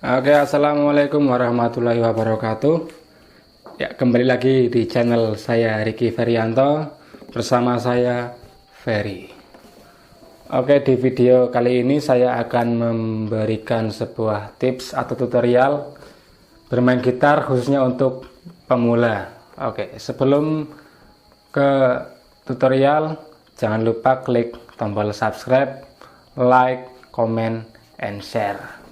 Oke, assalamualaikum warahmatullahi wabarakatuh. Ya, kembali lagi di channel saya Ricky Ferianto bersama saya Ferry. Oke, di video kali ini saya akan memberikan sebuah tips atau tutorial bermain gitar khususnya untuk pemula. Oke, sebelum ke tutorial, jangan lupa klik tombol subscribe, like, comment, and share.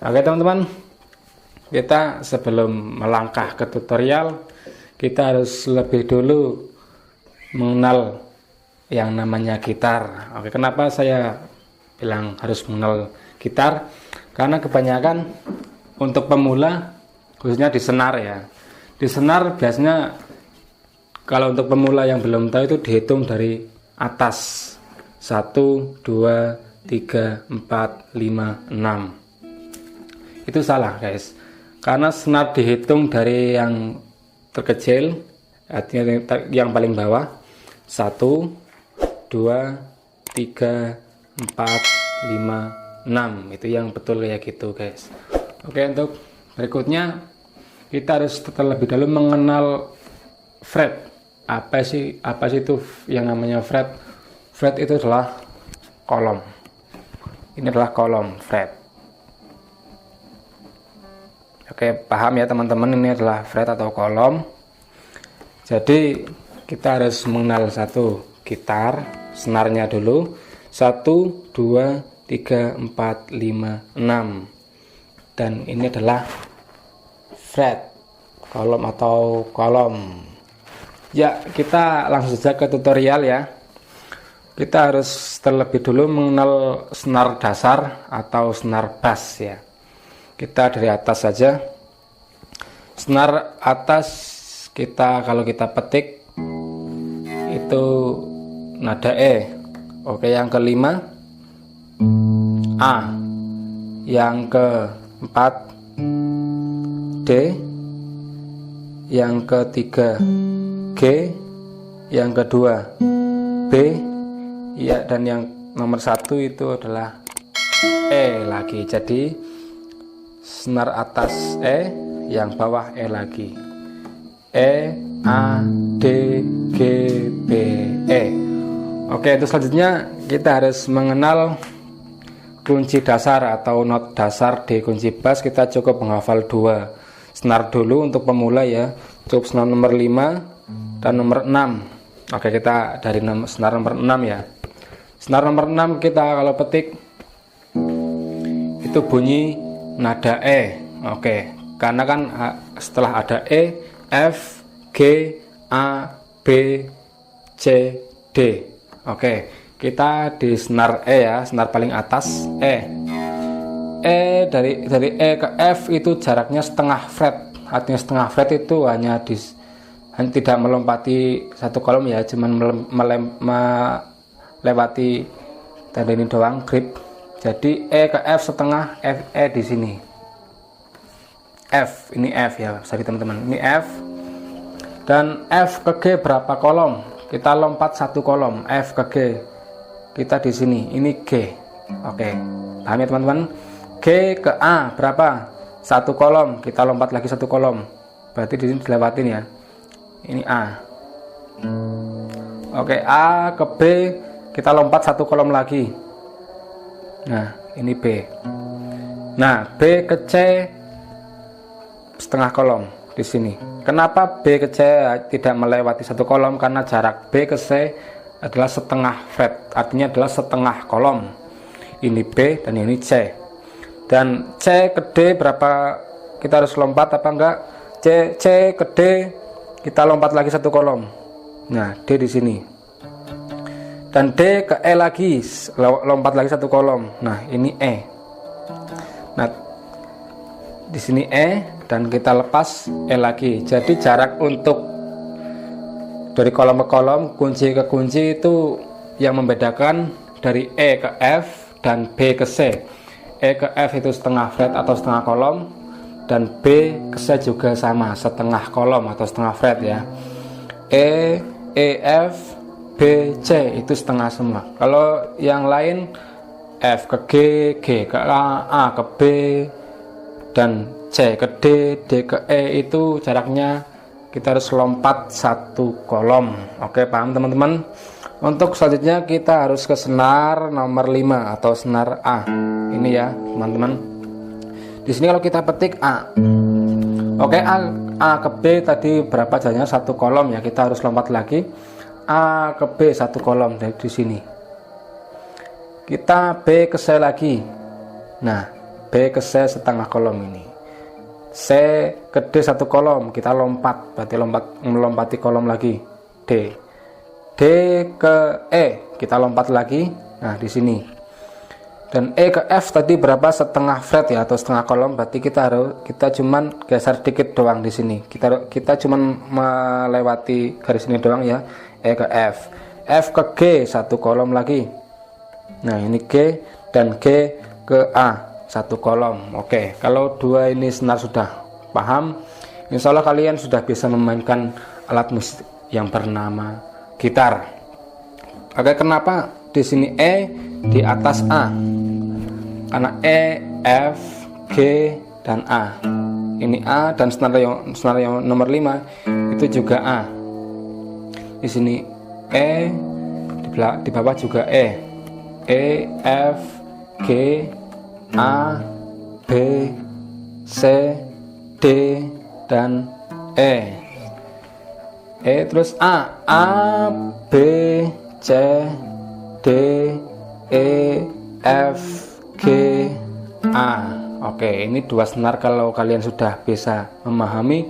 Oke teman-teman, kita sebelum melangkah ke tutorial, kita harus lebih dulu mengenal yang namanya gitar. Oke, kenapa saya bilang harus mengenal gitar? Karena kebanyakan untuk pemula, khususnya di senar ya. Di senar biasanya kalau untuk pemula yang belum tahu itu dihitung dari atas. 1, 2, 3, 4, 5, 6. Itu salah guys, karena senar dihitung dari yang terkecil, artinya yang paling bawah. 1, 2, 3, 4, 5, 6. Itu yang betul kayak gitu guys. Oke, untuk berikutnya kita harus terlebih dahulu mengenal fret. Apa sih itu yang namanya fret? Fret itu adalah kolom. Ini adalah kolom fret. Oke, paham ya teman-teman, ini adalah fret atau kolom. Jadi kita harus mengenal satu gitar, senarnya dulu. 1, 2, 3, 4, 5, 6. Dan ini adalah fret, kolom atau kolom. Ya, kita langsung saja ke tutorial ya. Kita harus terlebih dulu mengenal senar dasar atau senar bass ya. Kita dari atas saja. Senar atas kalau kita petik itu nada E. Oke, yang kelima A, yang keempat D, yang ketiga G, yang kedua B ya, dan yang nomor 1 itu adalah E lagi. Jadi senar atas E, yang bawah E lagi. E, A, D, G, B, E. Oke, itu selanjutnya kita harus mengenal kunci dasar atau not dasar di kunci bass. Kita cukup menghafal 2 senar dulu untuk pemula ya. Cukup senar nomor 5 dan nomor 6. Oke, kita dari senar nomor 6 ya. Senar nomor 6 kita kalau petik itu bunyi nada E. Oke, karena kan setelah ada E, F, G, A, B, C, D. Oke, kita di senar E ya, senar paling atas E. E dari E ke F itu jaraknya setengah fret. Artinya setengah fret itu hanya tidak melompati satu kolom ya, cuman melewati tanda ini doang, grip. Jadi E ke F setengah, F, E di sini. F, ini F ya, sorry teman-teman, ini F. Dan F ke G berapa kolom? Kita lompat satu kolom, F ke G. Kita di sini, ini G. Oke, paham ya teman-teman? G ke A berapa? Satu kolom, kita lompat lagi satu kolom. Berarti di sini dilewatin ya. Ini A. Oke, A ke B kita lompat satu kolom lagi. Nah, ini B. Nah, B ke C setengah kolom di sini. Kenapa B ke C tidak melewati satu kolom? Karena jarak B ke C adalah setengah fret, artinya adalah setengah kolom. Ini B dan ini C. Dan C ke D berapa? Kita harus lompat apa enggak? C ke D kita lompat lagi satu kolom. Nah, D di sini. Dan D ke E lagi, lompat lagi satu kolom. Nah, ini E. Nah, di sini E dan kita lepas E lagi. Jadi jarak untuk dari kolom ke kolom, kunci ke kunci itu yang membedakan dari E ke F dan B ke C. E ke F itu setengah fret atau setengah kolom, dan B ke C juga sama, setengah kolom atau setengah fret ya. E, F, B, C itu setengah semua. Kalau yang lain F ke G, G ke A, A ke B, dan C ke D, D ke E itu jaraknya kita harus lompat satu kolom. Oke, paham teman-teman? Untuk selanjutnya kita harus ke senar nomor 5 atau senar A. Ini ya, teman-teman. Di sini kalau kita petik A. Oke, A ke B tadi berapa jaraknya? Satu kolom ya. Kita harus lompat lagi. A ke B satu kolom dari di sini. Kita B ke C lagi. Nah, B ke C setengah kolom ini. C ke D satu kolom, kita lompat, berarti melompati kolom lagi. D ke E, kita lompat lagi. Nah, di sini. Dan E ke F tadi berapa? Setengah fret ya, atau setengah kolom, berarti kita cuman geser dikit doang di sini. Kita cuman melewati garis ini doang ya. E ke F. F ke G satu kolom lagi. Nah, ini G dan G ke A satu kolom. Oke, kalau dua ini senar sudah paham, insya Allah kalian sudah bisa memainkan alat musik yang bernama gitar. Oke, kenapa di sini E di atas A? Karena E, F, G dan A. Ini A dan senar yang nomor 5 itu juga A. Di sini E, di bawah juga E. E, F, G, A, B, C, D dan E. Terus A, B, C, D, E, F, G, A. Oke, ini dua senar. Kalau kalian sudah bisa memahami,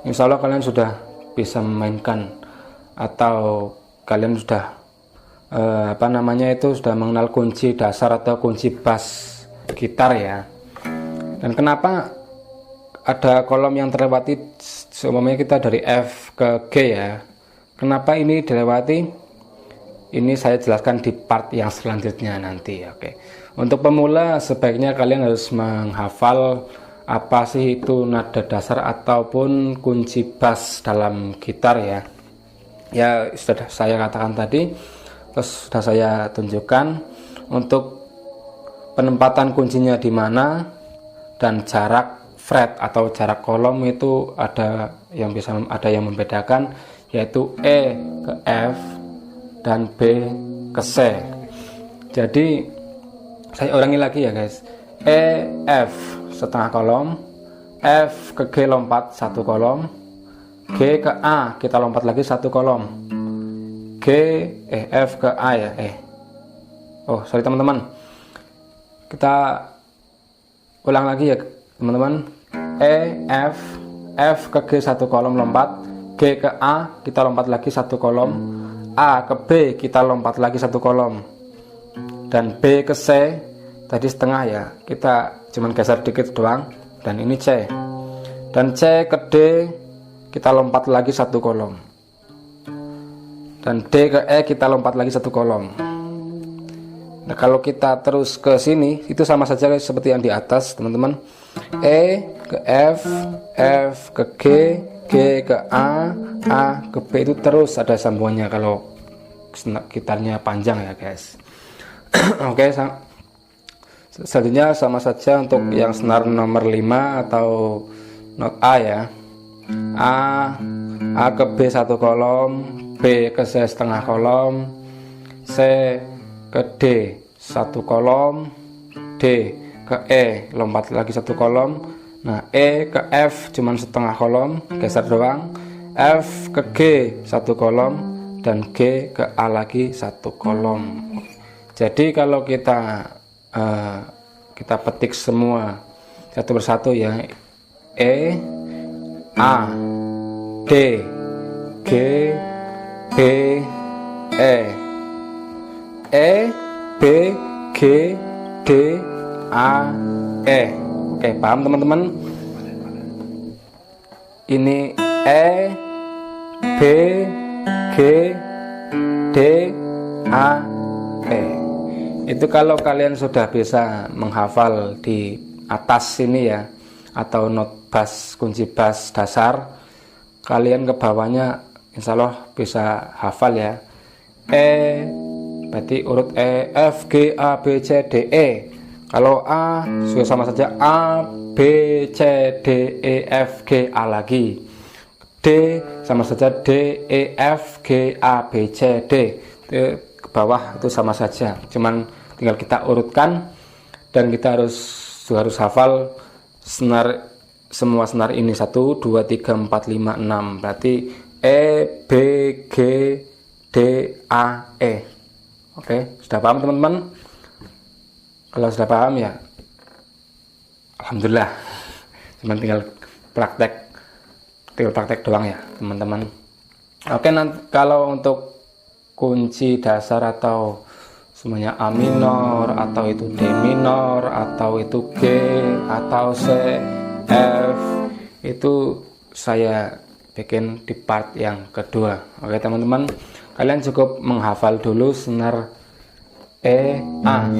insya Allah kalian sudah bisa memainkan, atau kalian sudah sudah mengenal kunci dasar atau kunci bass gitar ya. Dan kenapa ada kolom yang terlewati? Seumumnya kita dari F ke G ya. Kenapa ini dilewati? Ini saya jelaskan di part yang selanjutnya nanti. Oke. Untuk pemula sebaiknya kalian harus menghafal apa sih itu nada dasar ataupun kunci bass dalam gitar ya. Ya sudah saya katakan tadi, terus sudah saya tunjukkan untuk penempatan kuncinya di mana, dan jarak fret atau jarak kolom itu ada yang membedakan, yaitu E ke F dan B ke C. Jadi saya ulangi lagi ya guys. E, F setengah kolom, F ke G lompat satu kolom, G ke A kita lompat lagi satu kolom, F ke A ya. Oh sorry teman-teman, kita ulang lagi ya teman-teman. F ke G satu kolom lompat, G ke A kita lompat lagi satu kolom, A ke B kita lompat lagi satu kolom, dan B ke C tadi setengah ya, kita cuman geser dikit doang, dan ini C. Dan C ke D kita lompat lagi satu kolom, dan D ke E kita lompat lagi satu kolom. Nah, kalau kita terus ke sini itu sama saja seperti yang di atas teman-teman. E ke F, F ke G, G ke A ke B, itu terus ada sambungannya kalau gitarnya panjang ya guys. Oke, selanjutnya sama saja untuk yang senar nomor 5 atau not A ya. A ke B satu kolom, B ke C setengah kolom, C ke D satu kolom, D ke E lompat lagi satu kolom. Nah, E ke F cuman setengah kolom, geser doang. F ke G satu kolom, dan G ke A lagi satu kolom. Jadi kalau kita petik semua satu persatu ya. E, A, D, G, B, B, G, D, A, E. Oke, paham teman-teman? Ini E, B, G, D, A, E. Itu kalau kalian sudah bisa menghafal di atas sini ya, atau not bass, kunci bass dasar, kalian ke bawahnya insya Allah bisa hafal ya. E berarti urut E, F, G, A, B, C, D, E. Kalau A juga sama saja, A, B, C, D, E, F, G, A lagi. D sama saja, D, E, F, G, A, B, C, D. Ke bawah itu sama saja, cuman tinggal kita urutkan. Dan kita harus hafal semua senar ini, 1, 2, 3, 4, 5, 6. Berarti E, B, G, D, A, E. Oke, sudah paham teman-teman? Kalau sudah paham ya alhamdulillah, cuman tinggal praktek doang ya teman-teman. Oke, nanti kalau untuk kunci dasar atau semuanya A minor, atau itu D minor, atau itu G, atau C, F, itu saya bikin di part yang kedua. Oke teman-teman, kalian cukup menghafal dulu senar E, A,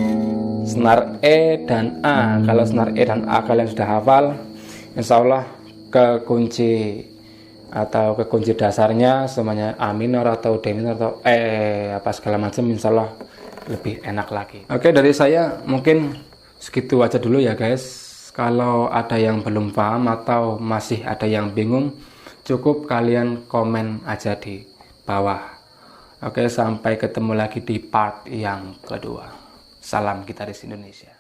senar E dan A. Kalau senar E dan A kalian sudah hafal, insya Allah ke kunci dasarnya semuanya A minor atau D minor atau E apa segala macam, insya Allah lebih enak lagi. Oke, dari saya mungkin segitu aja dulu ya guys. Kalau ada yang belum paham atau masih ada yang bingung, cukup kalian komen aja di bawah. Oke, sampai ketemu lagi di part yang kedua. Salam Gitaris Indonesia.